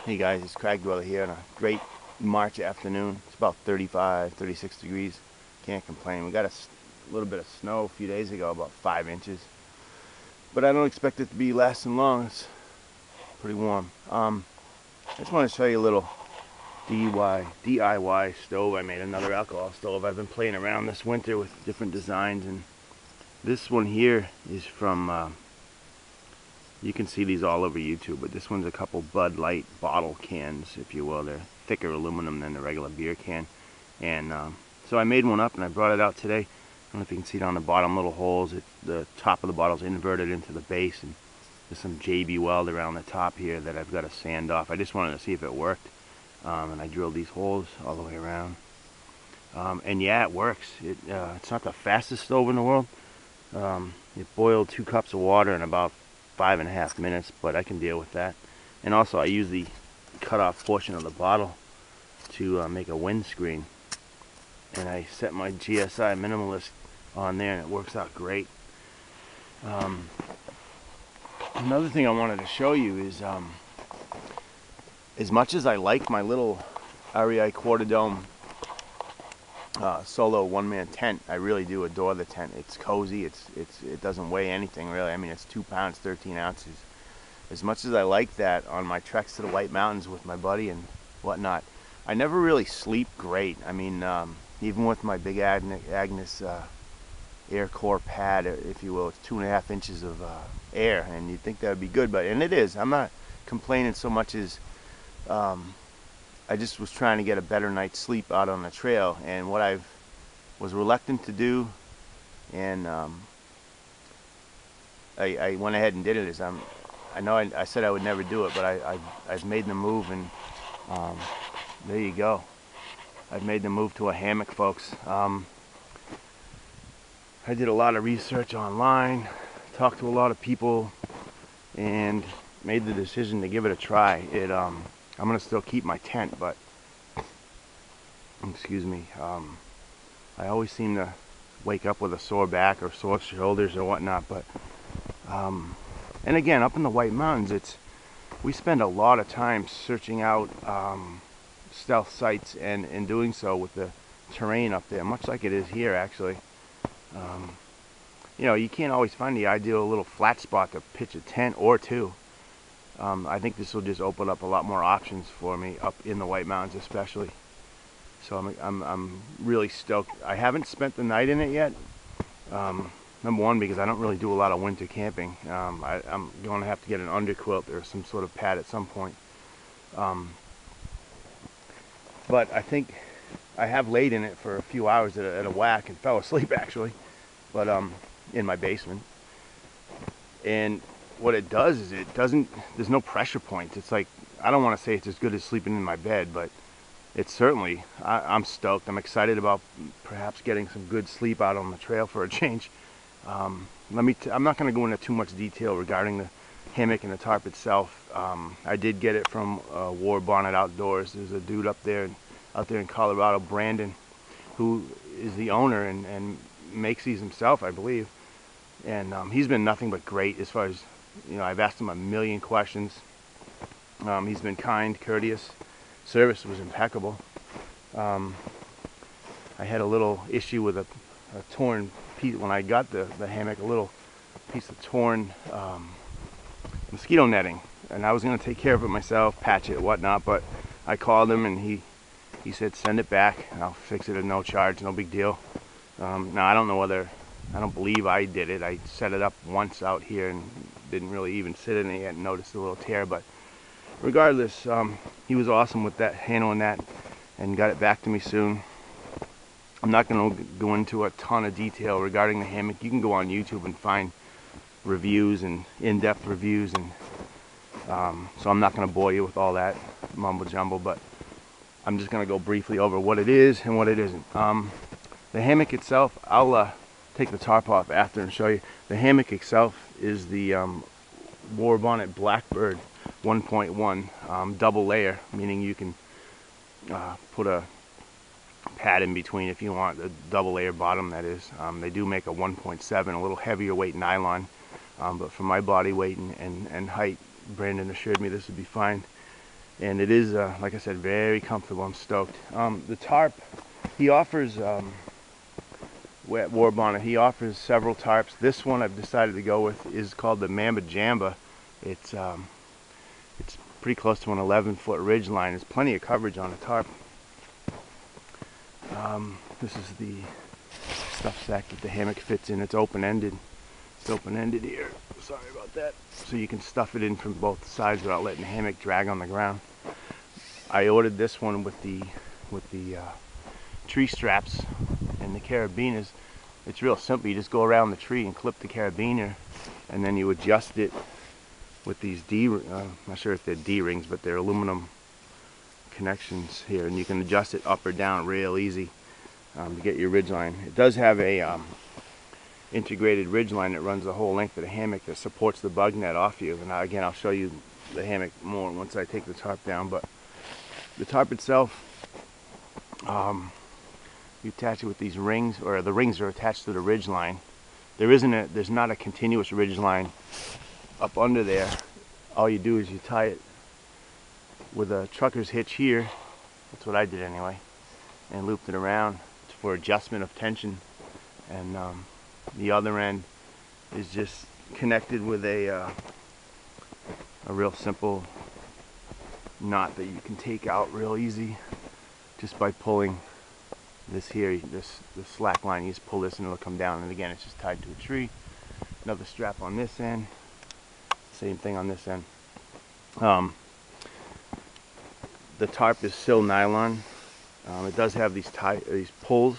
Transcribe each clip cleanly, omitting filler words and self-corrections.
Hey guys, it's Cragdweller here on a great March afternoon. It's about 35, 36 degrees. Can't complain. We got a little bit of snow a few days ago, about 5 inches. But I don't expect it to be lasting long. It's pretty warm. I just want to show you a little DIY stove. I made another alcohol stove. I've been playing around this winter with different designs, and this one here is from you can see these all over YouTube, but this one's a couple Bud Light bottle cans, if you will. They're thicker aluminum than the regular beer can. And so I made one up and I brought it out today. I don't know if you can see it on the bottom, little holes. The top of the bottle's inverted into the base, and there's some JB weld around the top here that I've got to sand off. I just wanted to see if it worked. And I drilled these holes all the way around. And yeah, it works. It's not the fastest stove in the world. It boiled 2 cups of water in about 5.5 minutes, but I can deal with that. And also I use the cut off portion of the bottle to make a windscreen, and I set my GSI minimalist on there and it works out great. Another thing I wanted to show you is as much as I like my little REI quarter dome solo one-man tent, I really do adore the tent. It's cozy. It doesn't weigh anything really. I mean, it's 2 pounds 13 ounces. As much as I like that on my treks to the White Mountains with my buddy and whatnot, I never really sleep great. I mean, even with my big Agnes air core pad, if you will, it's 2.5 inches of air, and you'd think that would be good, and it is. I'm not complaining so much as I just was trying to get a better night's sleep out on the trail, and what I was reluctant to do, and I went ahead and did it, is I know I said I would never do it, but I've made the move, and there you go. I've made the move to a hammock, folks. I did a lot of research online, talked to a lot of people, and made the decision to give it a try. I'm going to still keep my tent, but, excuse me, I always seem to wake up with a sore back or sore shoulders or whatnot, but, and again, up in the White Mountains, we spend a lot of time searching out stealth sites, and in doing so with the terrain up there, much like it is here, actually. You know, you can't always find the ideal little flat spot to pitch a tent or two. I think this will just open up a lot more options for me up in the White Mountains, especially. So I'm really stoked. I haven't spent the night in it yet. Number one, because I don't really do a lot of winter camping. I'm going to have to get an underquilt or some sort of pad at some point. But I think I have laid in it for a few hours at a whack and fell asleep, actually. But in my basement. And what it does is there's no pressure points. It's like, I don't want to say it's as good as sleeping in my bed, but it's certainly, I'm stoked. I'm excited about perhaps getting some good sleep out on the trail for a change. I'm not going to go into too much detail regarding the hammock and the tarp itself. I did get it from Warbonnet Outdoors. There's a dude out there in Colorado, Brandon, who is the owner and makes these himself, I believe. And he's been nothing but great as far as, you know, I've asked him a million questions. He's been kind, courteous. Service was impeccable. I had a little issue with a torn piece when I got the hammock, a little piece of torn mosquito netting, and I was going to take care of it myself, patch it, whatnot, but I called him and he said send it back and I'll fix it at no charge, no big deal. Now I don't believe I did it. I set it up once out here and didn't really even sit in it yet and noticed a little tear, but regardless, he was awesome with that, handling that, and got it back to me soon. I'm not going to go into a ton of detail regarding the hammock. You can go on YouTube and find reviews and in-depth reviews, and so I'm not going to bore you with all that mumbo jumbo, but I'm just going to go briefly over what it is and what it isn't. The hammock itself, I'll take the tarp off after and show you. The hammock itself is the Warbonnet Blackbird 1.1 double layer, meaning you can put a pad in between if you want, a double layer bottom, that is. They do make a 1.7, a little heavier weight nylon, but for my body weight and height, Brandon assured me this would be fine. and it is, like I said, very comfortable. I'm stoked. The tarp, he offers, Warbonnet, he offers several tarps. This one I've decided to go with is called the Mamba Jamba. It's pretty close to an 11-foot ridge line. There's plenty of coverage on a tarp. This is the stuff sack that the hammock fits in. It's open-ended. It's open-ended here. Sorry about that. So you can stuff it in from both sides without letting the hammock drag on the ground. I ordered this one with the tree straps and the carabiners. It's real simple. You just go around the tree and clip the carabiner, and then you adjust it with these I'm not sure if they're D-rings, but they're aluminum connections here, and you can adjust it up or down real easy to get your ridge line. It does have a integrated ridge line that runs the whole length of the hammock that supports the bug net off you. And again, I'll show you the hammock more once I take the tarp down. But the tarp itself, you attach it with these rings, or the rings are attached to the ridge line. There's not a continuous ridge line up under there. All you do is you tie it with a trucker's hitch here. That's what I did anyway, and looped it around for adjustment of tension. And the other end is just connected with a real simple knot that you can take out real easy just by pulling this here, this slack line. You just pull this and it'll come down, and again, it's just tied to a tree. Another strap on this end, same thing on this end. The tarp is still nylon. It does have these pulls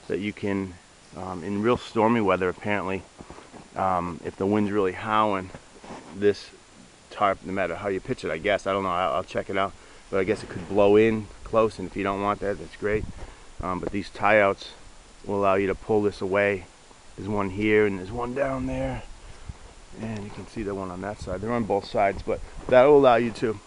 that you can, in real stormy weather apparently, if the wind's really howling, this tarp, no matter how you pitch it, I guess, I don't know, I'll check it out, but I guess it could blow in close, and if you don't want that, that's great. But these tie outs will allow you to pull this away. There's one here and there's one down there, and you can see the one on that side. They're on both sides, but that will allow you to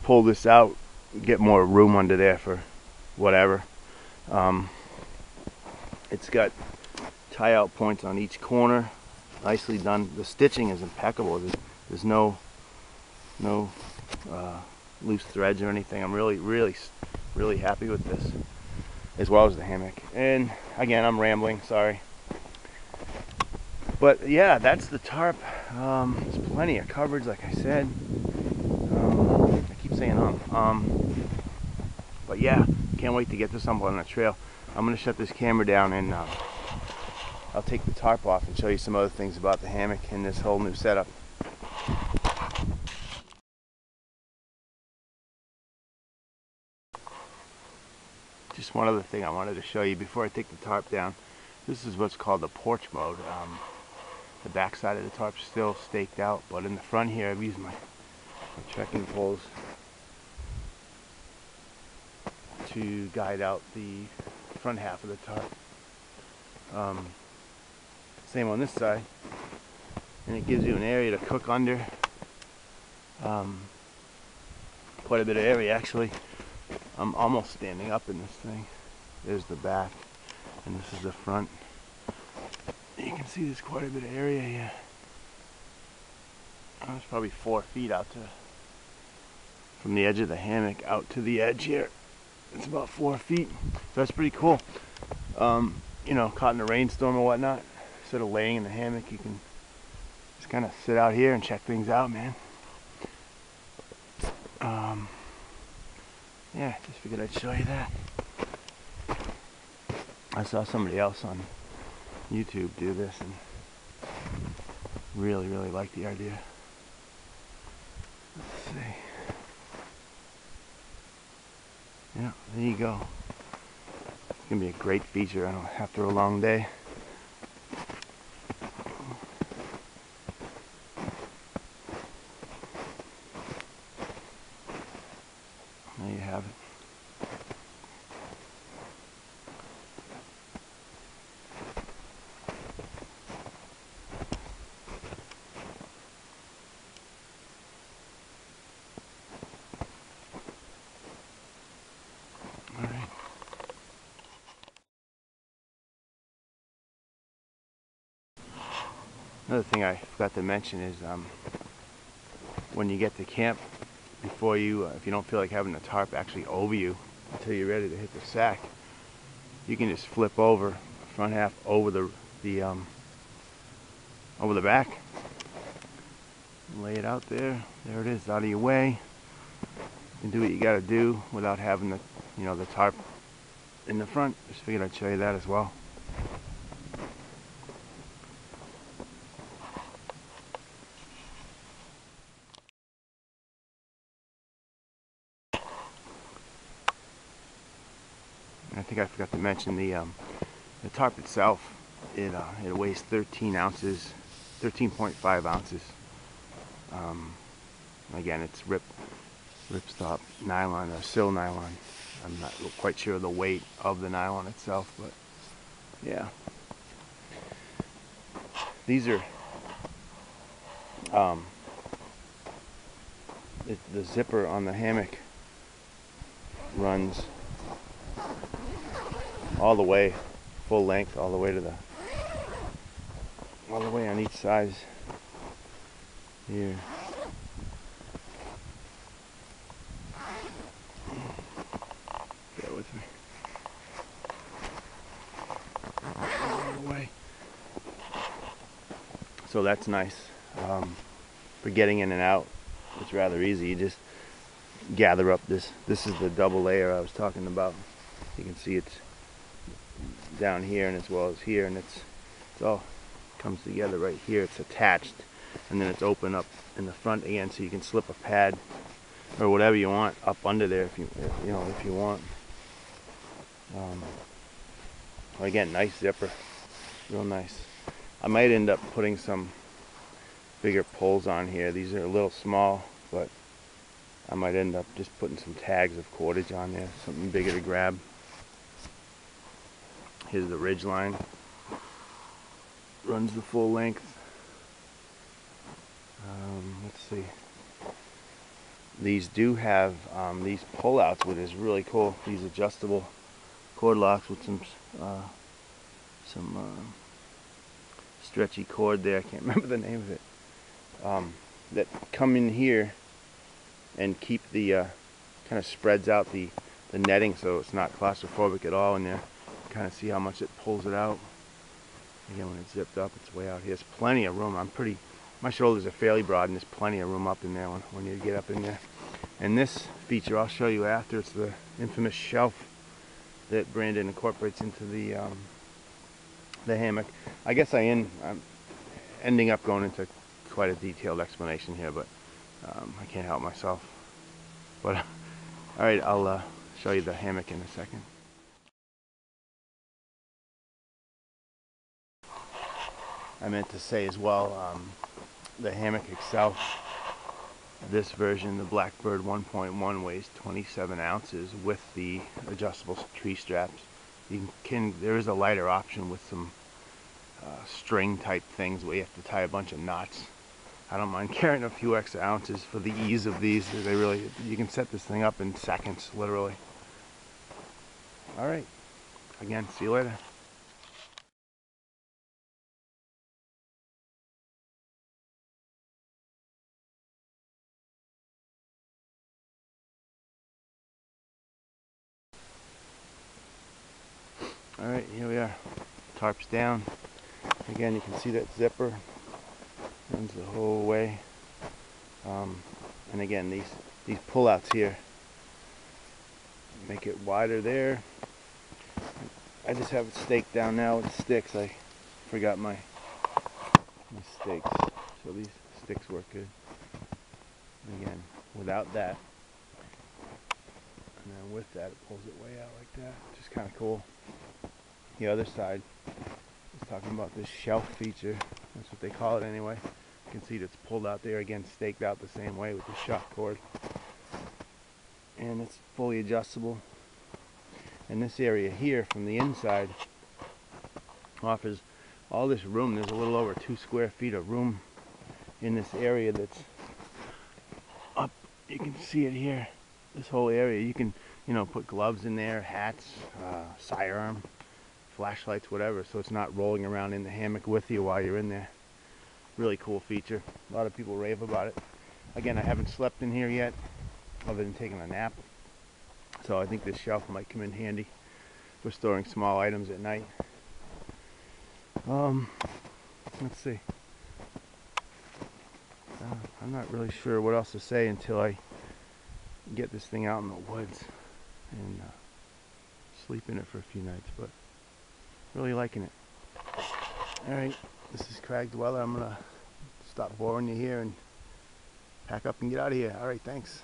pull this out, get more room under there for whatever. It's got tie out points on each corner, nicely done. The stitching is impeccable. There's no loose threads or anything. I'm really happy with this, as well as the hammock. And again, I'm rambling, sorry. But yeah, that's the tarp. There's plenty of coverage, like I said. I keep saying but yeah, can't wait to get this up on the trail. I'm gonna shut this camera down, and I'll take the tarp off and show you some other things about the hammock and this whole new setup. Just one other thing I wanted to show you before I take the tarp down. This is what's called the porch mode. The back side of the tarp's still staked out, but in the front here I've used my trekking poles to guide out the front half of the tarp. Same on this side, and it gives you an area to cook under. Quite a bit of area actually. I'm almost standing up in this thing. There's the back, and this is the front. You can see there's quite a bit of area here. It's probably 4 feet out from the edge of the hammock out to the edge here. It's about 4 feet, so that's pretty cool. You know, caught in a rainstorm or whatnot, instead of laying in the hammock, you can just kind of sit out here and check things out, man. Yeah, just figured I'd show you that. I saw somebody else on YouTube do this and really liked the idea. Let's see. Yeah, there you go. It's gonna be a great feature after a long day. There you have it. All right. Another thing I forgot to mention is when you get to camp, before you, if you don't feel like having the tarp actually over you until you're ready to hit the sack, you can just flip over front half over the over the back, lay it out there. There it is, out of your way. You can do what you got to do without having the, you know, the tarp in the front. Just figured I'd show you that as well. I think I forgot to mention the tarp itself. It weighs 13 ounces, 13.5 ounces. Again, it's ripstop nylon or sil nylon. I'm not quite sure the weight of the nylon itself, but yeah. These are the zipper on the hammock runs all the way, full length, all the way on each side here. Bear with me. All the way. So that's nice. For getting in and out, it's rather easy. You just gather up this. This is the double layer I was talking about. You can see it's down here and as well as here, and it's all comes together right here. It's attached, and then it's open up in the front again, so you can slip a pad or whatever you want up under there if you want. Again, nice zipper, real nice. I might end up putting some bigger poles on here. These are a little small, but I might end up just putting some tags of cordage on there, something bigger to grab. Here's the ridge line. Runs the full length. Let's see. These do have these pull-outs, which is really cool. These adjustable cord locks with some stretchy cord there. I can't remember the name of it. That come in here and keep the kind of spreads out the netting so it's not claustrophobic at all in there. Kind of see how much it pulls it out. Again, when it's zipped up, it's way out here. There's plenty of room. My shoulders are fairly broad, and there's plenty of room up in there when you get up in there. And this feature I'll show you after. It's the infamous shelf that Brandon incorporates into the hammock. I guess I'm ending up going into quite a detailed explanation here, but I can't help myself. But all right, I'll show you the hammock in a second. I meant to say as well, the hammock itself, this version, the Blackbird 1.1, weighs 27 ounces with the adjustable tree straps. There is a lighter option with some string type things where you have to tie a bunch of knots. I don't mind carrying a few extra ounces for the ease of these. You can set this thing up in seconds, literally. All right, again, see you later. Alright, here we are. Tarp's down. Again, you can see that zipper runs the whole way. And again, these pull-outs here make it wider there. I just have it staked down now with sticks. I forgot my stakes, so these sticks work good. Again, without that, and then with that, it pulls it way out like that. Just kind of cool. The other side is talking about this shelf feature. That's what they call it anyway. You can see that's pulled out there, again staked out the same way with the shock cord. And it's fully adjustable. And this area here from the inside offers all this room. There's a little over 2 square feet of room in this area that's up. You can see it here. This whole area. You can, put gloves in there, hats, sidearm, flashlights, whatever, so it's not rolling around in the hammock with you while you're in there. Really cool feature. A lot of people rave about it. Again, I haven't slept in here yet, other than taking a nap. So I think this shelf might come in handy for storing small items at night. Let's see. I'm not really sure what else to say until I get this thing out in the woods and sleep in it for a few nights, but really liking it. Alright, this is Craig Dweller. I'm gonna stop boring you here and pack up and get out of here. Alright, thanks.